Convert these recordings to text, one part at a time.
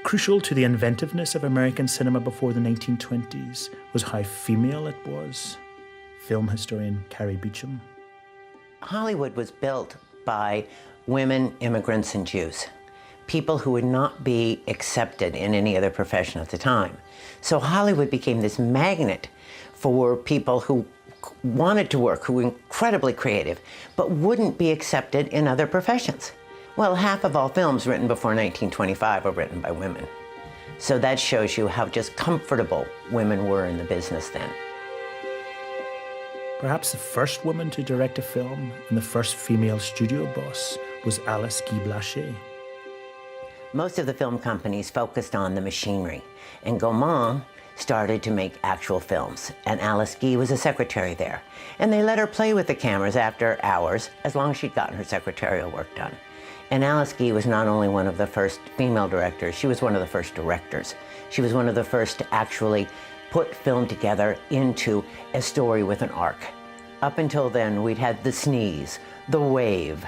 Crucial to the inventiveness of American cinema before the 1920s was how female it was. Film historian Carrie Beecham. Hollywood was built by women, immigrants, and Jews, people who would not be accepted in any other profession at the time. So Hollywood became this magnet for people who wanted to work, who were incredibly creative, but wouldn't be accepted in other professions. Well, half of all films written before 1925 were written by women. So that shows you how just comfortable women were in the business then. Perhaps the first woman to direct a film and the first female studio boss was Alice Guy Blaché. Most of the film companies focused on the machinery, and Gaumont started to make actual films, and Alice Guy was a secretary there. And they let her play with the cameras after hours, as long as she'd gotten her secretarial work done. And Alice Guy was not only one of the first female directors, she was one of the first directors. She was one of the first to actually put film together into a story with an arc. Up until then, we'd had the sneeze, the wave,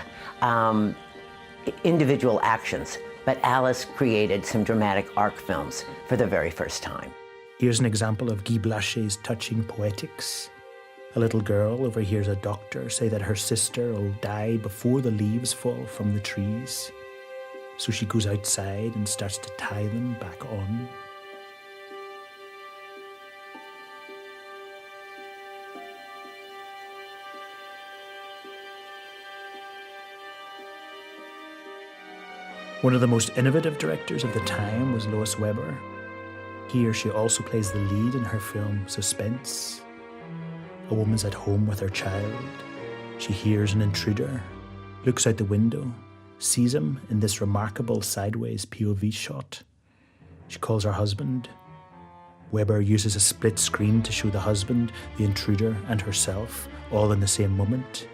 individual actions, but Alice created some dramatic arc films for the very first time. Here's an example of Guy Blaché's touching poetics. A little girl overhears a doctor say that her sister will die before the leaves fall from the trees. So she goes outside and starts to tie them back on. One of the most innovative directors of the time was Lois Weber. Here she also plays the lead in her film Suspense. A woman's at home with her child. She hears an intruder, looks out the window, sees him in this remarkable sideways POV shot. She calls her husband. Weber uses a split screen to show the husband, the intruder, and herself all in the same moment.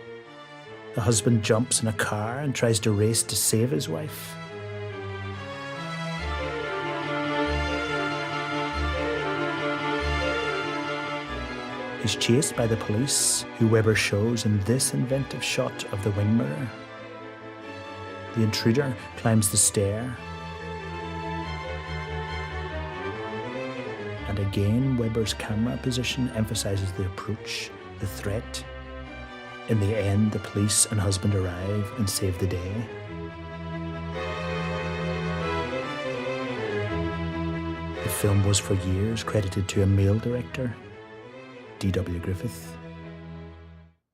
The husband jumps in a car and tries to race to save his wife. He's chased by the police, who Weber shows in this inventive shot of the wing mirror. The intruder climbs the stair. And again, Weber's camera position emphasizes the approach, the threat. In the end, the police and husband arrive and save the day. The film was for years credited to a male director, D.W. Griffith.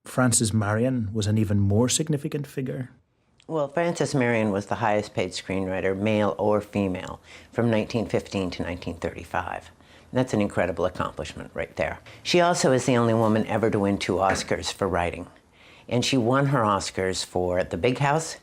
Frances Marion was an even more significant figure. Well, Frances Marion was the highest paid screenwriter, male or female, from 1915 to 1935. That's an incredible accomplishment right there. She also is the only woman ever to win 2 Oscars for writing. And she won her Oscars for The Big House,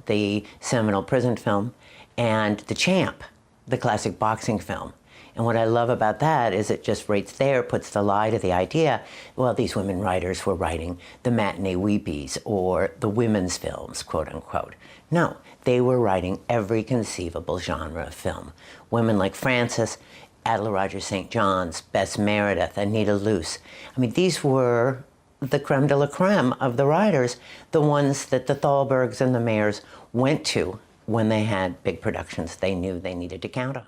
the seminal prison film, and The Champ, the classic boxing film. And what I love about that is it just right there puts the lie to the idea, well, these women writers were writing the matinee weepies or the women's films, quote unquote. No, they were writing every conceivable genre of film. Women like Frances, Adela Rogers St. John's, Bess Meredith, Anita Luce. I mean, these were the creme de la creme of the writers, the ones that the Thalbergs and the Mayers went to when they had big productions they knew they needed to count on.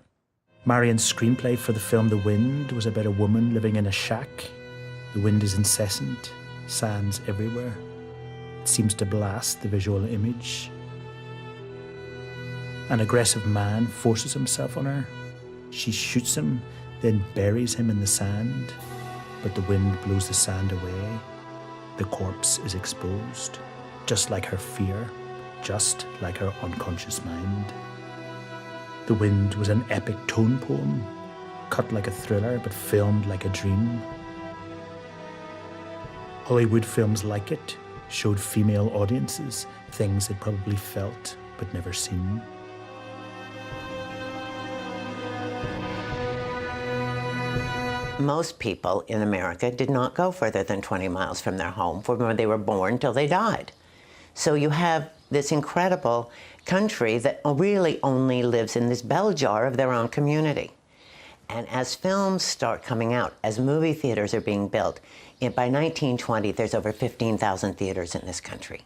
Marion's screenplay for the film The Wind was about a woman living in a shack. The wind is incessant, sands everywhere. It seems to blast the visual image. An aggressive man forces himself on her. She shoots him, then buries him in the sand. But the wind blows the sand away. The corpse is exposed, just like her fear, just like her unconscious mind. The Wind was an epic tone poem, cut like a thriller but filmed like a dream. Hollywood films like it showed female audiences things they'd probably felt but never seen. Most people in America did not go further than 20 miles from their home from where they were born till they died. So you have this incredible country that really only lives in this bell jar of their own community. And as films start coming out, as movie theaters are being built, by 1920, there's over 15,000 theaters in this country.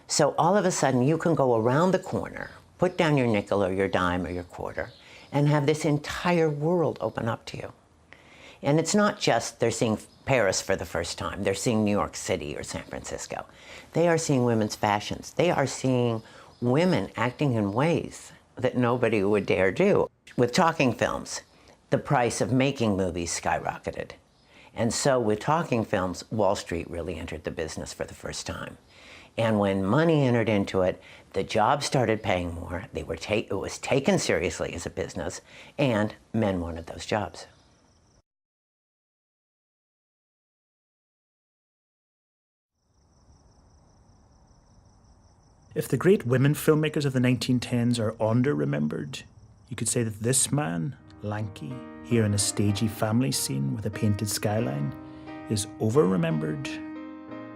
So all of a sudden, you can go around the corner put down your nickel or your dime or your quarter, and have this entire world open up to you. And it's not just they're seeing Paris for the first time. They're seeing New York City or San Francisco. They are seeing women's fashions. They are seeing women acting in ways that nobody would dare do. With talking films, the price of making movies skyrocketed. And so with talking films, Wall Street really entered the business for the first time. And when money entered into it, the jobs started paying more. It was taken seriously as a business, and men wanted those jobs. If the great women filmmakers of the 1910s are under-remembered, you could say that this man, lanky, here in a stagey family scene with a painted skyline, is over-remembered.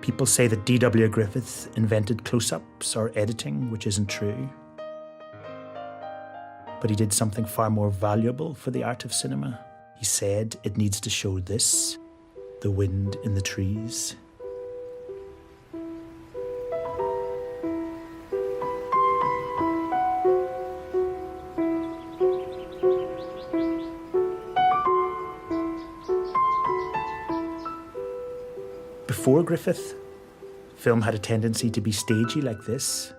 People say that D.W. Griffith invented close-ups or editing, which isn't true. But he did something far more valuable for the art of cinema. He said it needs to show this, the wind in the trees. Before Griffith, film had a tendency to be stagey like this.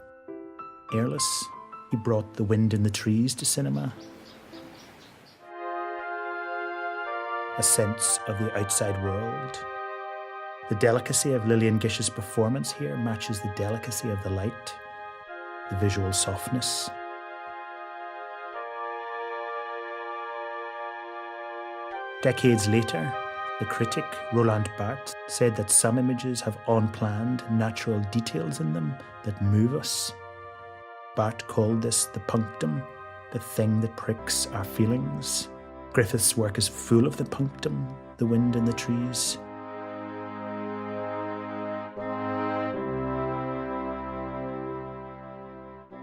Airless, he brought the wind in the trees to cinema. A sense of the outside world. The delicacy of Lillian Gish's performance here matches the delicacy of the light, the visual softness. Decades later, the critic, Roland Barthes, said that some images have unplanned, natural details in them that move us. Barthes called this the punctum, the thing that pricks our feelings. Griffith's work is full of the punctum, the wind in the trees.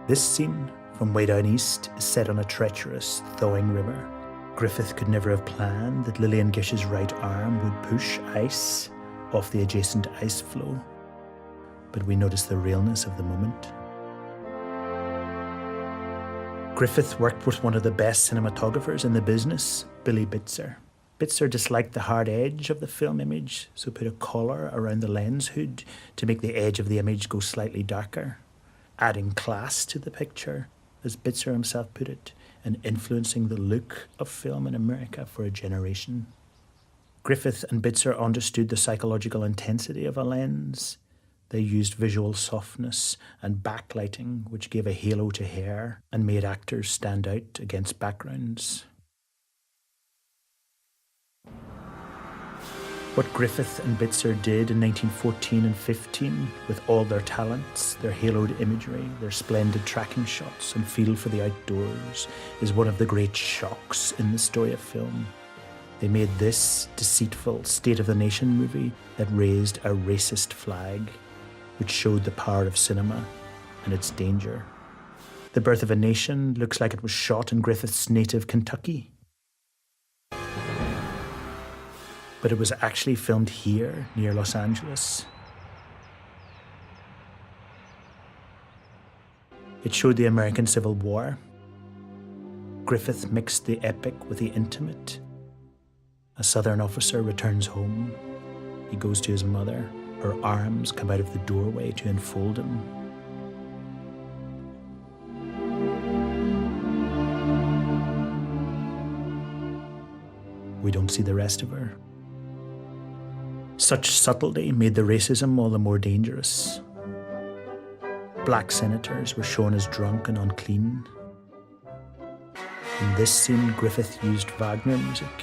This scene, from way down east, is set on a treacherous, thawing river. Griffith could never have planned that Lillian Gish's right arm would push ice off the adjacent ice floe, but we notice the realness of the moment. Griffith worked with one of the best cinematographers in the business, Billy Bitzer. Bitzer disliked the hard edge of the film image, so put a collar around the lens hood to make the edge of the image go slightly darker, adding class to the picture, as Bitzer himself put it, and influencing the look of film in America for a generation. Griffith and Bitzer understood the psychological intensity of a lens. They used visual softness and backlighting, which gave a halo to hair and made actors stand out against backgrounds. What Griffith and Bitzer did in 1914 and 15, with all their talents, their haloed imagery, their splendid tracking shots and feel for the outdoors, is one of the great shocks in the story of film. They made this deceitful state-of-the-nation movie that raised a racist flag, which showed the power of cinema and its danger. The Birth of a Nation looks like it was shot in Griffith's native Kentucky. But it was actually filmed here, near Los Angeles. It showed the American Civil War. Griffith mixed the epic with the intimate. A Southern officer returns home. He goes to his mother. Her arms come out of the doorway to enfold him. We don't see the rest of her. Such subtlety made the racism all the more dangerous. Black senators were shown as drunk and unclean. In this scene, Griffith used Wagner music.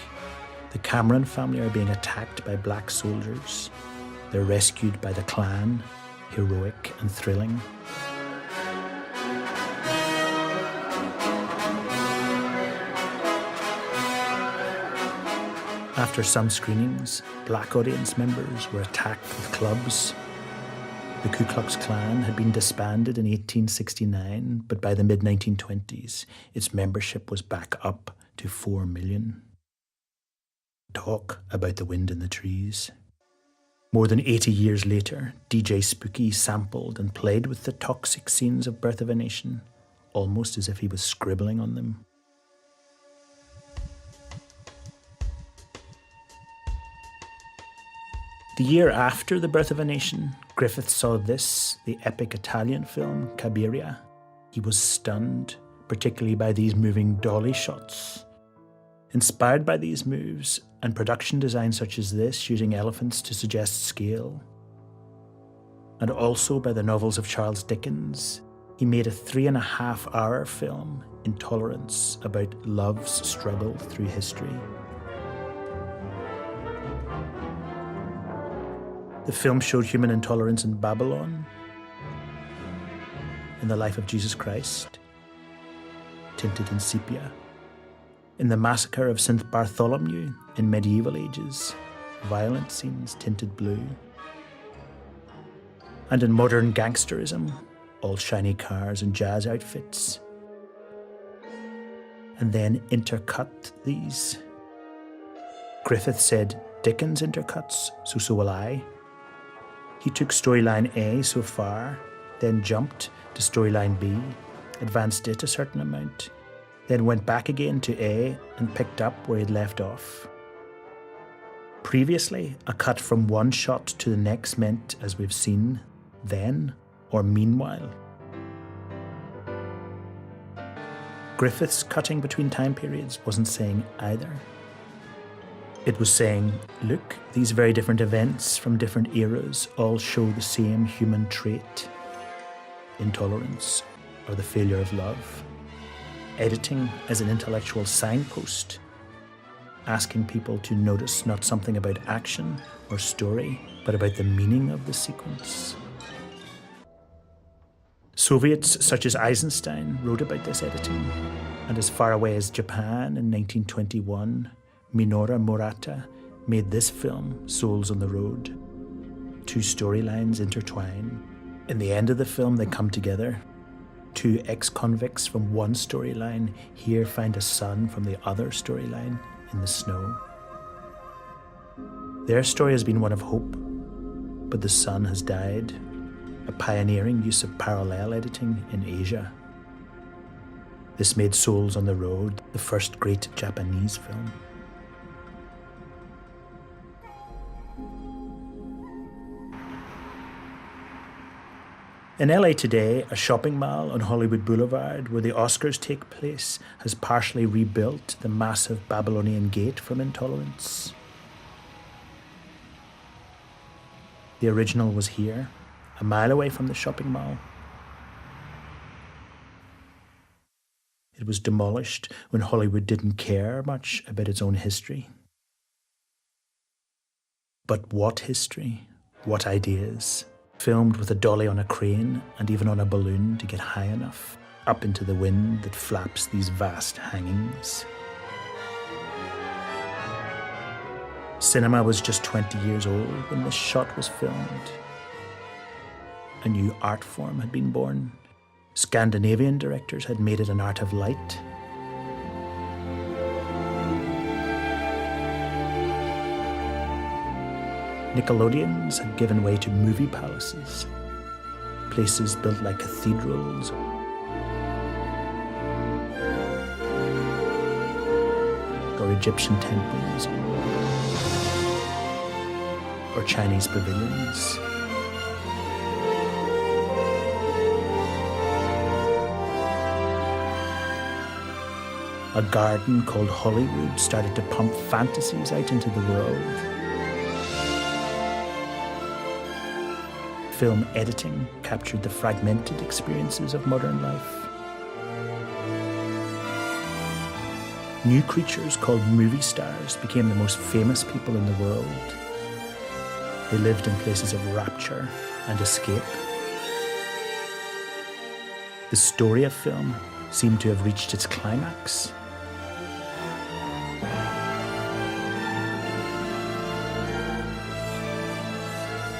The Cameron family are being attacked by black soldiers. They're rescued by the Klan, heroic and thrilling. After some screenings, black audience members were attacked with clubs. The Ku Klux Klan had been disbanded in 1869, but by the mid-1920s, its membership was back up to 4 million. Talk about the wind in the trees. More than 80 years later, DJ Spooky sampled and played with the toxic scenes of Birth of a Nation, almost as if he was scribbling on them. The year after The Birth of a Nation, Griffith saw this, the epic Italian film Cabiria. He was stunned, particularly by these moving dolly shots. Inspired by these moves and production design such as this, using elephants to suggest scale, and also by the novels of Charles Dickens, he made a 3.5-hour film, Intolerance, about love's struggle through history. The film showed human intolerance in Babylon, in the life of Jesus Christ, tinted in sepia, in the massacre of St. Bartholomew in medieval ages, violent scenes tinted blue, and in modern gangsterism, all shiny cars and jazz outfits, and then intercut these. Griffith said, Dickens intercuts, so will I. He took storyline A so far, then jumped to storyline B, advanced it a certain amount, then went back again to A and picked up where he'd left off. Previously, a cut from one shot to the next meant, as we've seen, then or meanwhile. Griffith's cutting between time periods wasn't saying either. It was saying, look, these very different events from different eras all show the same human trait, intolerance, or the failure of love. Editing as an intellectual signpost, asking people to notice not something about action or story, but about the meaning of the sequence. Soviets such as Eisenstein wrote about this editing, and as far away as Japan in 1921, Minoru Murata made this film, Souls on the Road. Two storylines intertwine. In the end of the film, they come together. Two ex-convicts from one storyline here find a son from the other storyline in the snow. Their story has been one of hope, but the son has died. A pioneering use of parallel editing in Asia. This made Souls on the Road the first great Japanese film. In LA today, a shopping mall on Hollywood Boulevard where the Oscars take place has partially rebuilt the massive Babylonian Gate from Intolerance. The original was here, a mile away from the shopping mall. It was demolished when Hollywood didn't care much about its own history. But what history? What ideas? Filmed with a dolly on a crane and even on a balloon to get high enough, up into the wind that flaps these vast hangings. Cinema was just 20 years old when this shot was filmed. A new art form had been born. Scandinavian directors had made it an art of light. Nickelodeons had given way to movie palaces, places built like cathedrals, or Egyptian temples, or Chinese pavilions. A garden called Hollywood started to pump fantasies out into the world. Film editing captured the fragmented experiences of modern life. New creatures called movie stars became the most famous people in the world. They lived in places of rapture and escape. The story of film seemed to have reached its climax.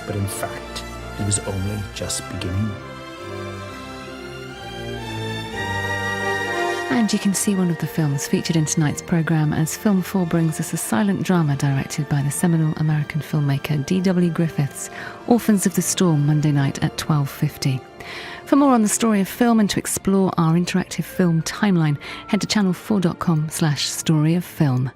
But in fact, it was only just beginning. And you can see one of the films featured in tonight's programme as Film 4 brings us a silent drama directed by the seminal American filmmaker D.W. Griffiths, Orphans of the Storm, Monday night at 12:50. For more on the story of film and to explore our interactive film timeline, head to channel4.com/storyoffilm.